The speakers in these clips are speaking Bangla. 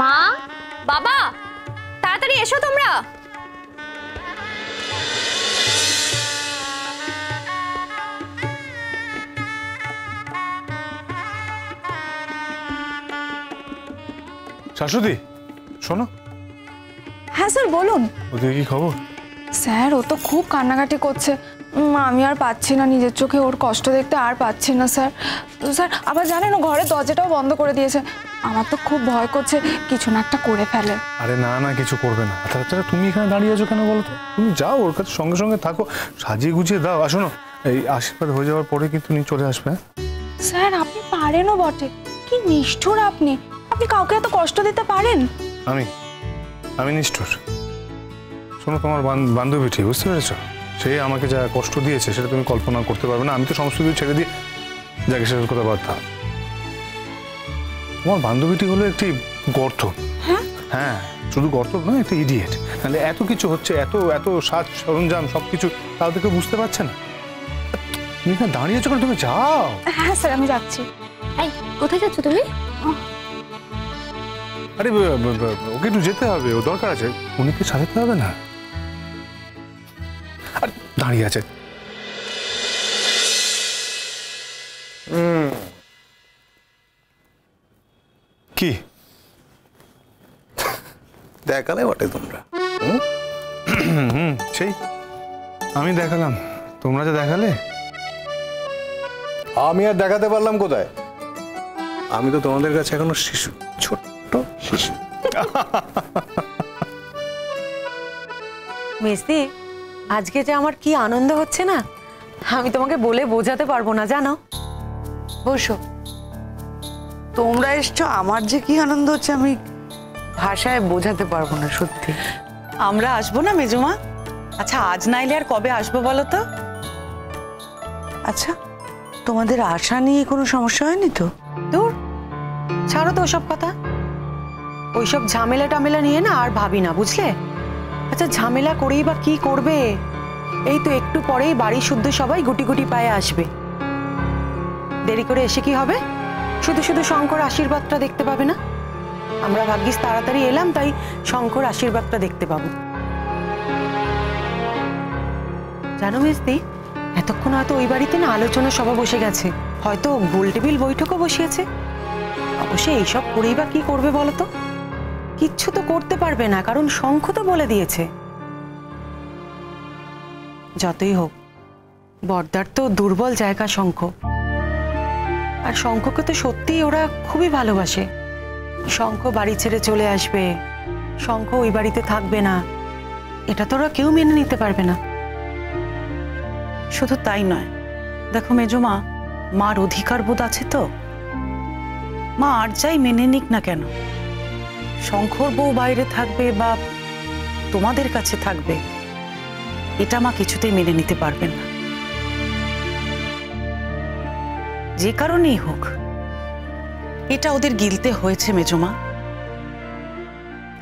মা, বাবা, তাড়াতাড়ি এসো তোমরা। শাশুড়ি, শোনো। হ্যাঁ স্যার বলুন। ওদিকে কি খবর? স্যার ও তো খুব কান্নাকাটি করছে। আমি আর পাচ্ছি না, নিজের চোখে ওর কষ্ট দেখতে আর পাচ্ছি না স্যার। স্যার আবার জানেন ও ঘরের দরজাটাও বন্ধ করে দিয়েছে। আমার তো খুব ভয় করছে কিছু না একটা করে ফেলে। আরে না না, কিছু করবে না। তাছাড়া তুমি এখানে দাঁড়িয়ে আছো কেন বলো তো? তুমি যাও ওর কাছে, সঙ্গে সঙ্গে থাকো, সাজিয়ে গুছিয়ে দাও। আর শোনো, এই আশীর্বাদ হয়ে যাওয়ার পরে কিন্তু নিয়ে চলে আসবে। স্যার আপনি পারেনও বটে, কি নিষ্ঠুর আপনি। আপনি কাউকে এত কষ্ট দিতে পারেন? আমি নিষ্ঠুর? শোনো, তোমার বান্ধবীটি, বুঝতে পেরেছো? সে আমাকে যা কষ্ট দিয়েছে সেটা তুমি কল্পনা করতে পারবে না। আমি তো সমস্ত কিছু ছেড়ে দিয়ে যাকে শেষ কথা বার্তা। তোমার বান্ধবীটি হলো একটি গর্ত। হ্যাঁ, শুধু গর্ত নয়, একটা ইডিয়েট। তাহলে এত কিছু হচ্ছে, এত এত সাজ সরঞ্জাম সবকিছু, তাও থেকে বুঝতে পারছে না। তুমি এখানে দাঁড়িয়েছো কেন? তুমি যাও। হ্যাঁ স্যার আমি যাচ্ছি। এই কোথায় যাচ্ছ তুমি? আরে ওকে একটু যেতে হবে, ও দরকার আছে। উনিকে সাজাতে হবে না? আর দাঁড়িয়ে আছে। কি দেখালে বটে তোমরা? সেই আমি দেখালাম, তোমরা যে দেখালে। আমি আর দেখাতে পারলাম কোথায়? আমি তো তোমাদের কাছে এখনো শিশু, ছোট্ট শিশু। মেসি, আজকে যে আমার কি আনন্দ হচ্ছে না, আমি তোমাকে বলে বোঝাতে পারবো না, জানো। বসো। তোমরা এসছো, আমার যে কি আনন্দ হচ্ছে আমি ভাষায় বোঝাতে পারবো না সত্যি। আমরা আসবো না মেজুমা? আচ্ছা আজ নাইলে আর কবে আসবো বলো তো? আচ্ছা তোমাদের আশা নিয়ে কোনো সমস্যা হয়নি তো? দূর, ছাড়ো তো ওসব কথা। ওইসব ঝামেলা টামেলা নিয়ে না আর ভাবি না, বুঝলে? আচ্ছা ঝামেলা করেই বা কি করবে? এই তো একটু পরেই বাড়ি শুদ্ধ সবাই গুটি গুটি পায়ে আসবে। দেরি করে এসে কি হবে? শুধু শুধু শঙ্কর আশীর্বাদটা দেখতে পাবে না? আমরা ভাগ্যিস তাড়াতাড়ি এলাম, তাই শঙ্কর আশীর্বাদটা দেখতে পাবো। জানো মেজদি, এতক্ষণ হয়তো ওই বাড়িতে না আলোচনা সভা বসে গেছে, হয়তো গোল টেবিল বৈঠকও বসিয়েছে। অবশ্যই এইসব করেই বা কি করবে বলো তো? কিচ্ছু তো করতে পারবে না, কারণ শঙ্খ তো বলে দিয়েছে। যতই হোক বর্দার তো দুর্বল জায়গা শঙ্খ, আর শঙ্খকে তো সত্যিই ওরা খুবই ভালোবাসে। শঙ্খ বাড়ি ছেড়ে চলে আসবে, শঙ্খ ওই বাড়িতে থাকবে না, এটা তো ওরা কেউ মেনে নিতে পারবে না। শুধু তাই নয়, দেখো মেজুমা, মার অধিকার বোধ আছে তো। মা আর যাই মেনে নিক না কেন, শঙ্কর বউ বাইরে থাকবে বা তোমাদের কাছে থাকবে, এটা মা কিছুতেই মেনে নিতে পারবেন না। যে কারণেই হোক এটা ওদের গিলতে হয়েছে মেজুমা,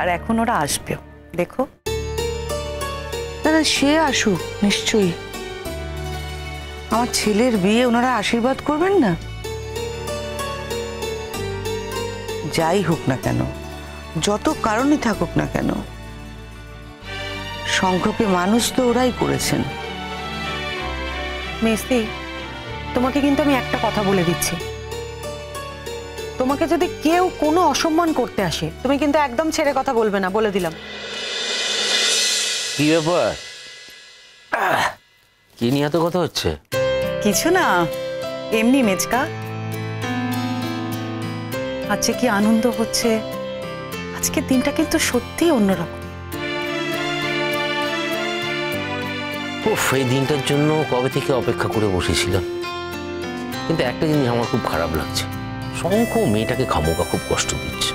আর এখন ওরা আসবেও, দেখো। দাদা সে আসুক নিশ্চয়ই, আমার ছেলের বিয়ে ওনারা আশীর্বাদ করবেন না? যাই হোক না কেন, যত কারণই থাকুক না কেন, শঙ্খকে মানুষ তো ওরাই করেছেন। মেসি, তোমাকে কিন্তু আমি একটা কথা বলে দিচ্ছি, তোমাকে যদি কেউ কোনো অসম্মান করতে আসে, তুমি কিন্তু একদম ছেড়ে কথা বলবে না, বলে দিলাম। কি ব্যাপার? কি নিয়ে এত কথা হচ্ছে? কিছু না, এমনি মেজকা। আজকে কি আনন্দ হচ্ছে, আজকের দিনটা কিন্তু সত্যিই অন্যরকম। উফ, এই দিনটার জন্য কবে থেকে অপেক্ষা করে বসেছিলাম। কিন্তু একটা জিনিস আমার খুব খারাপ লাগছে, শঙ্খ মেয়েটাকে খামোকা খুব কষ্ট দিচ্ছে।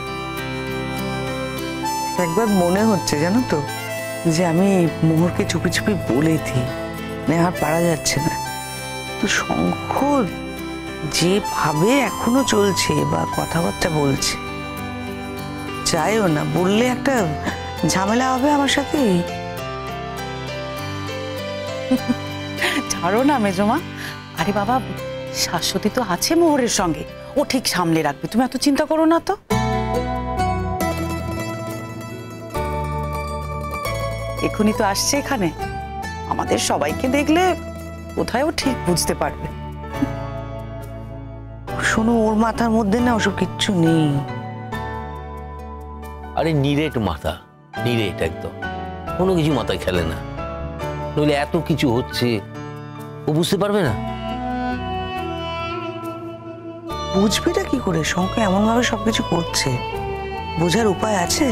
একবার মনে হচ্ছে জানো তো, যে আমি মোহরকে চুপি চুপি বলে দিই, আর পারা যাচ্ছে না। তো শঙ্খ যেভাবে এখনো চলছে বা কথাবার্তা বলছে, চাইও না বললে একটা ঝামেলা হবে আমার সাথে। ছাড়ো না মেজমা। আরে বাবা, শাশ্বতী তো আছে মোহরের সঙ্গে, ও ঠিক সামলে রাখবে, তুমি এত চিন্তা করো না তো। এখনই তো আসছে এখানে, আমাদের সবাইকে দেখলে কোথায় ও ঠিক বুঝতে পারবে। শোনো, ওর মাথার মধ্যে না ওসব কিচ্ছু নেই। আরে নিরেট মাথা, নিরেট একদম, কোনো কিছু মাথায় খেলে না। নইলে এত কিছু হচ্ছে, ও বুঝতে পারবে না। বুঝবেটা কি করে? শঙ্খ এমন ভাবে সবকিছু করছে, বোঝার উপায় আছে?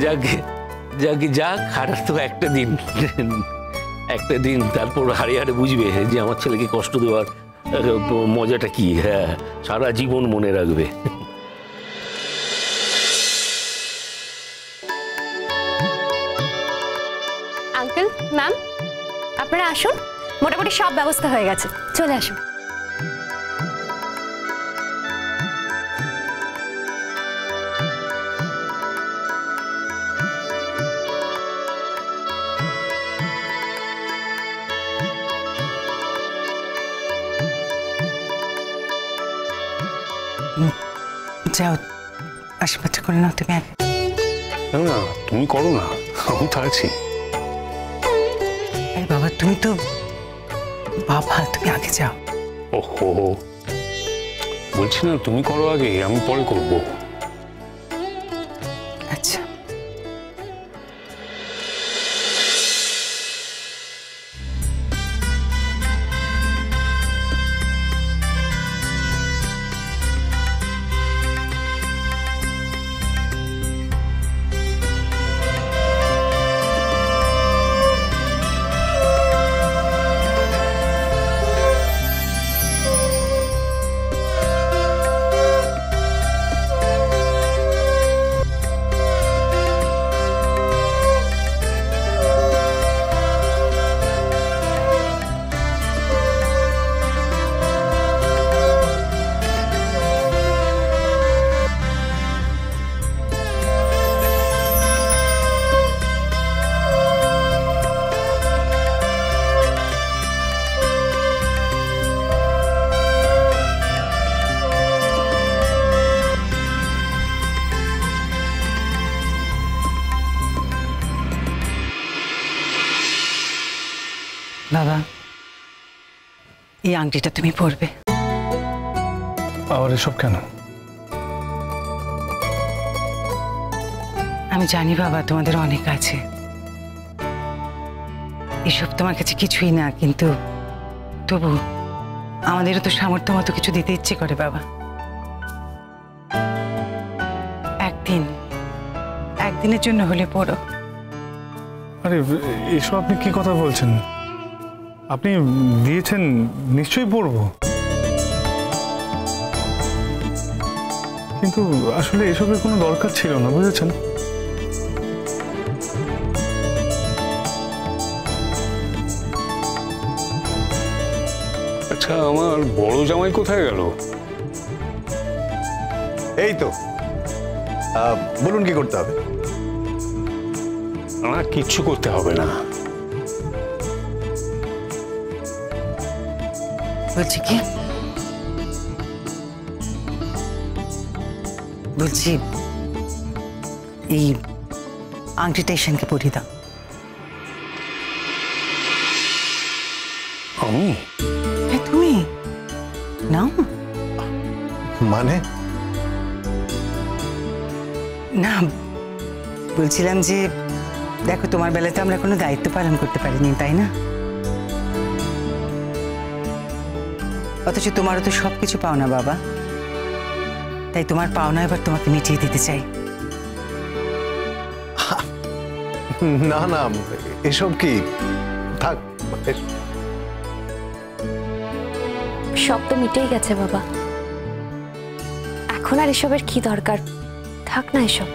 যাকে যাকে যাক, হারার তো একটা দিন, একটা দিন, তারপর হারে হারে বুঝবে যে আমার ছেলেকে কষ্ট দেওয়ার মজাটা কি। হ্যাঁ, সারা জীবন মনে রাখবে। আঙ্কেল, ম্যাম, আপনারা আসুন, মোটামুটি সব ব্যবস্থা হয়ে গেছে, চলে আসুন। যাও, আশীর্বাদটা করে নাও তুমি আগে। না না, তুমি করো না, আমি তো আছি। আরে বাবা, তুমি তো বাবা, তুমি আগে যাও। ওহো, বলছি না তুমি করো আগে, আমি পরে করবো। আচ্ছা। বাবা, এই আংটিটা তুমি পরবে। আবার এসব কেন? আমি জানি বাবা, তোমাদের অনেক আছে, এসব তোমার কাছে কিছুই না, কিন্তু তবু আমাদেরও তো সামর্থ্য মতো কিছু দিতে ইচ্ছে করে বাবা। একদিনের জন্য হলে পড়ো। আরে এসব আপনি কি কথা বলছেন? আপনি দিয়েছেন, নিশ্চয়ই পড়বো, কিন্তু আসলে এসবের কোনো দরকার ছিল না, বুঝেছেন? আচ্ছা, আমার বড় জামাই কোথায় গেল? এই তো, বলুন কি করতে হবে? না, কিচ্ছু করতে হবে না। বলছি কি, বলছি এই আংটিটা ঈশানকে পরিয়ে দাও। আমি? হ্যাঁ, তুমি নাও। মানে? না, বলছিলাম যে দেখো, তোমার বেলাতে আমরা কোনো দায়িত্ব পালন করতে পারিনি, তাই না? অথচ তোমারও তো সবকিছু পাওনা বাবা, তাই তোমার পাওনা এবার তোমাকে মিটিয়ে দিতে চাই। না না, এসব কি, থাক। সব তো মিটেই গেছে বাবা, এখন আর এসবের কি দরকার, থাক না এসব।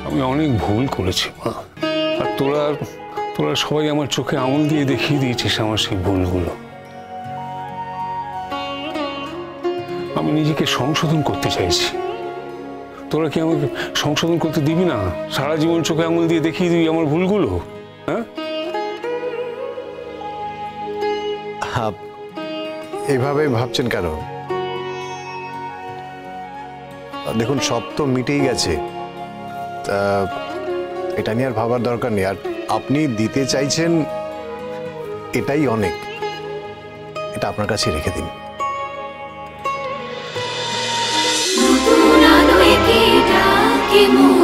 আমি অনেক ভুল করেছি মা, আর তোরা সবাই আমার চোখে আঙুল দিয়ে দেখিয়ে দিয়েছিস আমার সেই ভুলগুলো। আমি নিজেকে সংশোধন করতে চাইছি, তোরা কি আমাকে সংশোধন করতে দিবি না? সারা জীবন চোখে আঙুল দিয়ে দেখিয়ে দিবি আমার ভুলগুলো? হ্যাঁ, এইভাবে ভাবছেন কেন? দেখুন, সব তো মিটেই গেছে, তা এটা নিয়ে আর ভাবার দরকার নেই। আর আপনি দিতে চাইছেন, এটাই অনেক। এটা আপনার কাছে রেখে দিন। নতুন আলোয় কে ডাকে মোর